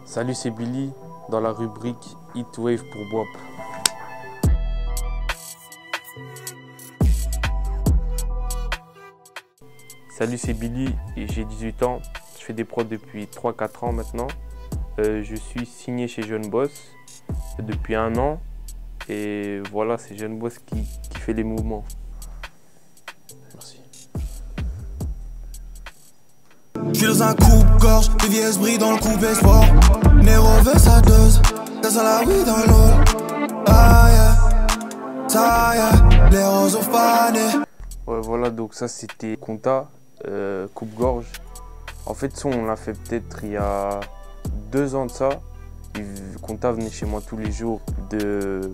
Salut, c'est Billy dans la rubrique Heatwave pour Bop. Salut, c'est Billy et j'ai 18 ans. Je fais des prods depuis 3-4 ans maintenant. Je suis signé chez Jeune Boss depuis 1 an. Et voilà, c'est Jeune Boss qui fait les mouvements. Merci. Je suis dans un coupe-gorge, VVS brille dans le coupé sport. Nero veut sa dose, ça la weed dans l'eau. Ah yeah, ça yeah, les roses ont fané. Ouais, voilà, donc ça c'était Conta, coupe-gorge. En fait, son on l'a fait peut-être il y a 2 ans de ça. Conta venait chez moi tous les jours de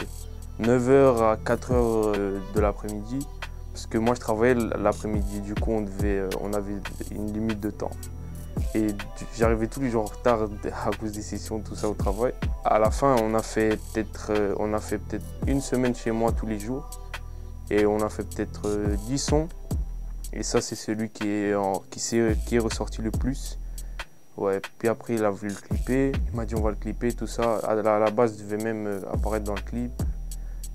9h à 4h de l'après-midi. Parce que moi je travaillais l'après-midi, du coup on avait une limite de temps. Et j'arrivais tous les jours en retard à cause des sessions, tout ça au travail. À la fin, on a fait peut-être 1 semaine chez moi tous les jours. Et on a fait peut-être 10 sons. Et ça, c'est celui qui est ressorti le plus. Ouais, puis après, il a voulu le clipper. Il m'a dit on va le clipper, tout ça. À la base, il devait même apparaître dans le clip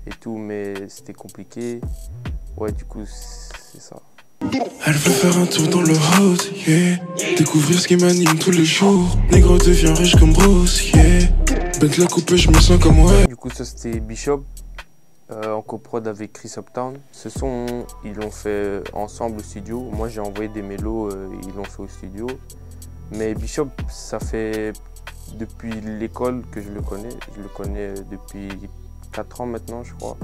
et tout, mais c'était compliqué. Ouais, du coup, c'est ça. Elle veut faire un tour dans le house, yeah. Découvrir ce qui m'anime tous les jours. Négro devient riche comme Bruce, yeah. Bête la coupe, je me sens comme ouais. Du coup, ça c'était Bishop, en coprod avec Chris Uptown. Ce son, ils l'ont fait ensemble au studio. Moi, j'ai envoyé des mélos, ils l'ont fait au studio. Mais Bishop, ça fait depuis l'école que je le connais. Je le connais depuis 4 ans maintenant, je crois.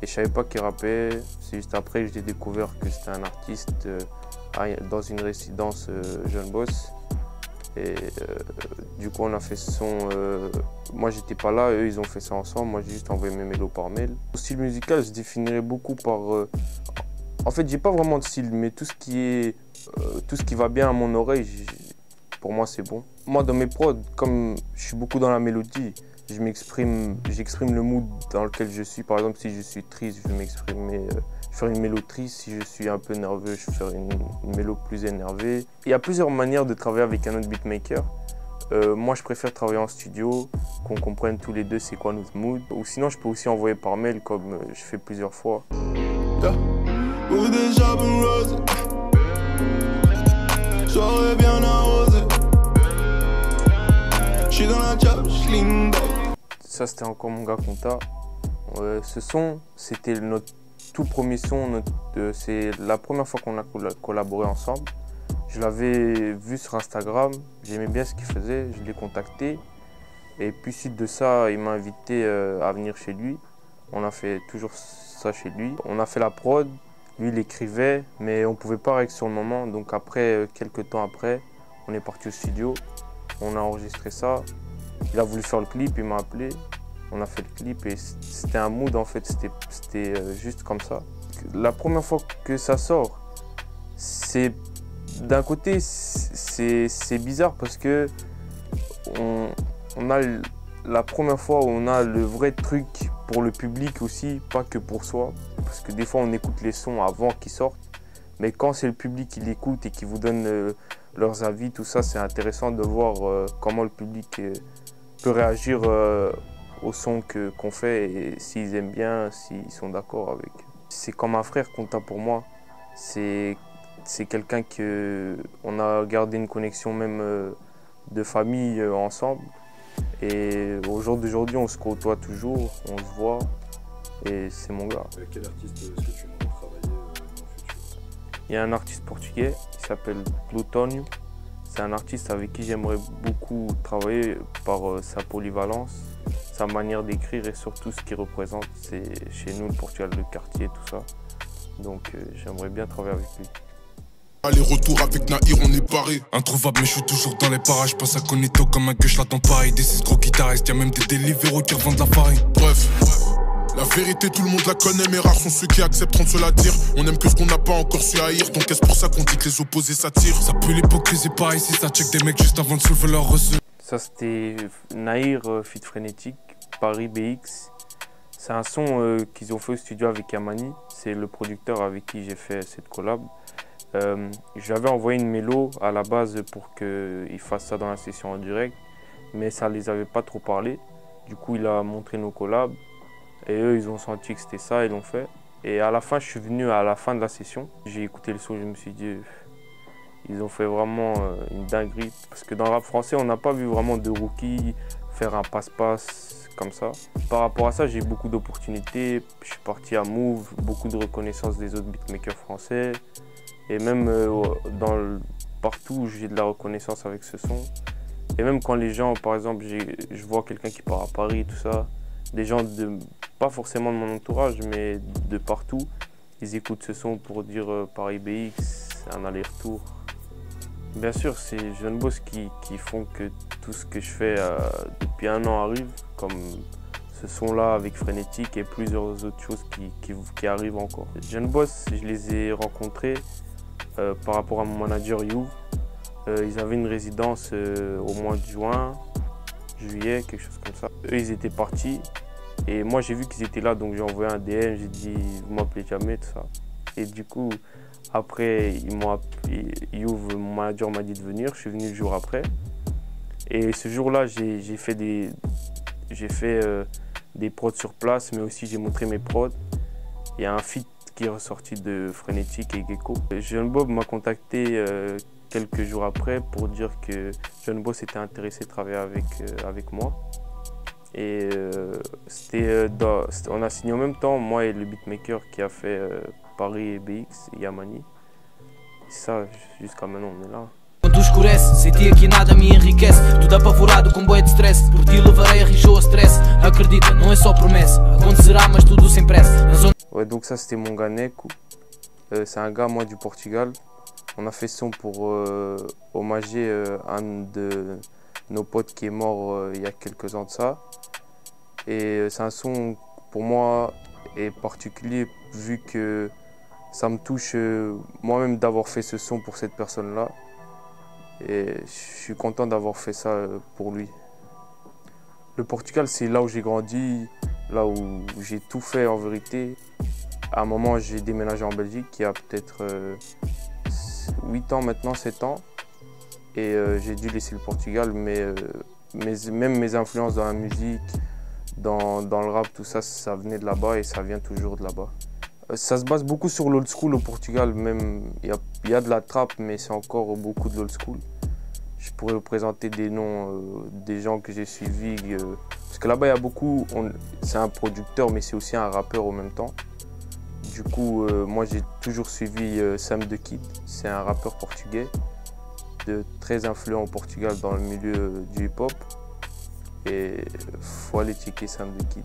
Et je savais pas qu'il rappait, c'est juste après que j'ai découvert que c'était un artiste dans une résidence Jeune Boss. Et du coup on a fait ce son, moi j'étais pas là, eux ils ont fait ça ensemble, moi j'ai juste envoyé mes mélos par mail. Mon style musical je définirais beaucoup par, en fait j'ai pas vraiment de style, mais tout ce qui va bien à mon oreille, pour moi c'est bon. Moi dans mes prods, comme je suis beaucoup dans la mélodie, j'exprime le mood dans lequel je suis. Par exemple, si je suis triste, je vais faire une mélo triste. Si je suis un peu nerveux, je vais faire une mélo plus énervée. Il y a plusieurs manières de travailler avec un autre beatmaker. Moi, je préfère travailler en studio, qu'on comprenne tous les deux c'est quoi notre mood. Ou sinon, je peux aussi envoyer par mail, comme je fais plusieurs fois. Soirée bien arrosée. J'suis dans la job, j'ligne. Ça, c'était encore mon gars Conta. Ce son, c'était notre tout premier son. C'est la première fois qu'on a collaboré ensemble. Je l'avais vu sur Instagram. J'aimais bien ce qu'il faisait. Je l'ai contacté. Et puis, suite de ça, il m'a invité à venir chez lui. On a fait toujours ça chez lui. On a fait la prod. Lui, il écrivait, mais on ne pouvait pas régler sur le moment. Donc après, quelques temps après, on est parti au studio. On a enregistré ça. Il a voulu faire le clip, il m'a appelé. On a fait le clip et c'était un mood en fait, c'était juste comme ça. La première fois que ça sort, d'un côté c'est bizarre parce que on a la première fois où on a le vrai truc pour le public aussi, pas que pour soi. Parce que des fois on écoute les sons avant qu'ils sortent. Mais quand c'est le public qui l'écoute et qui vous donne leurs avis, tout ça, c'est intéressant de voir comment le public peut réagir au son qu'on fait et s'ils aiment bien, s'ils sont d'accord avec. C'est comme un frère Conta pour moi. C'est quelqu'un qu'on a gardé une connexion même de famille ensemble. Et au jour d'aujourd'hui, on se côtoie toujours, on se voit et c'est mon gars. Avec quel artiste est-ce que tu aimerais travailler dans le futur? Il y a un artiste portugais qui s'appelle Plutonio. C'est un artiste avec qui j'aimerais beaucoup travailler par sa polyvalence, sa manière d'écrire et surtout ce qu'il représente. C'est chez nous le Portugal, le quartier, tout ça. Donc j'aimerais bien travailler avec lui. Aller-retour avec Nahir, on est paré. Introuvable, mais je suis toujours dans les parages. Passe à Conito comme un gueule, je l'attends pareil. Des 6 gros guitaristes, y'a même des deliveros qui revendent la farine. Bref. La vérité, tout le monde la connaît, mais rares sont ceux qui accepteront de se la dire. On aime que ce qu'on n'a pas encore su haïr, donc est-ce pour ça qu'on dit que les opposés s'attirent? Ça pue l'hypocrisie par ici, ça check des mecs juste avant de soulever leur reçu. Ça c'était Nahir Fit Frénétique, Paris BX. C'est un son qu'ils ont fait au studio avec Yamani. C'est le producteur avec qui j'ai fait cette collab. J'avais envoyé une mélo à la base pour qu'il fasse ça dans la session en direct. mais ça les avait pas trop parlé. Du coup, il a montré nos collabs et eux, ils ont senti que c'était ça, ils l'ont fait. Et à la fin, je suis venu à la fin de la session. J'ai écouté le son, je me suis dit, ils ont fait vraiment une dinguerie. Parce que dans le rap français, on n'a pas vu vraiment de rookie faire un passe-passe comme ça. Par rapport à ça, j'ai eu beaucoup d'opportunités. Je suis parti à Move, beaucoup de reconnaissance des autres beatmakers français. Et même partout, j'ai de la reconnaissance avec ce son. Et même quand les gens, par exemple, je vois quelqu'un qui part à Paris, tout ça, des gens, pas forcément de mon entourage, mais de partout, ils écoutent ce son pour dire Paris BX, c'est un aller-retour. Bien sûr, c'est Jeune Boss qui font que tout ce que je fais depuis un an arrive, comme ce son-là avec Frénétique et plusieurs autres choses qui arrivent encore. Jeune Boss, je les ai rencontrés par rapport à mon manager You. Ils avaient une résidence au mois de juin, juillet, quelque chose comme ça. Eux, ils étaient partis et moi, j'ai vu qu'ils étaient là, donc j'ai envoyé un DM, j'ai dit « vous m'appelez jamais », tout ça. Et du coup, après, mon manager m'a dit de venir, je suis venu le jour après. Et ce jour-là, j'ai fait des prods sur place, mais aussi j'ai montré mes prods. Il y a un feat qui est ressorti de Frénétique et Gecko. Jeune Bob m'a contacté quelques jours après pour dire que Jeune Boss était intéressé de travailler avec moi. Et on a signé en même temps, moi et le beatmaker qui a fait Paris et BX, Yamani. Ça, jusqu'à maintenant, on est là. Quando escurece, senti aqui nada me enriquece. Tudo apavorado com bué de stress. Por ti levarei a rijo a stress. Acredita, não é só promessa. Acontecerá, mas tudo sem pressa. Ouais, donc ça c'était mon gars Neko. C'est un gars, moi, du Portugal. On a fait ce son pour hommager un de nos potes qui est mort il y a quelques ans de ça. Et c'est un son, pour moi, est particulier vu que ça me touche moi-même d'avoir fait ce son pour cette personne-là. Et je suis content d'avoir fait ça pour lui. Le Portugal, c'est là où j'ai grandi, là où j'ai tout fait en vérité. À un moment, j'ai déménagé en Belgique, il y a peut-être 8 ans maintenant, 7 ans. Et j'ai dû laisser le Portugal, mais même mes influences dans la musique, dans le rap, tout ça, ça venait de là-bas et ça vient toujours de là-bas. Ça se base beaucoup sur l'old school au Portugal, même il y a de la trap, mais c'est encore beaucoup de l'old school. Je pourrais vous présenter des noms des gens que j'ai suivis, parce que là-bas il y a beaucoup, c'est un producteur mais c'est aussi un rappeur en même temps. Du coup, moi j'ai toujours suivi Sam the Kid, c'est un rappeur portugais, très influent au Portugal dans le milieu du hip-hop. Et faut aller checker Sam the Kid.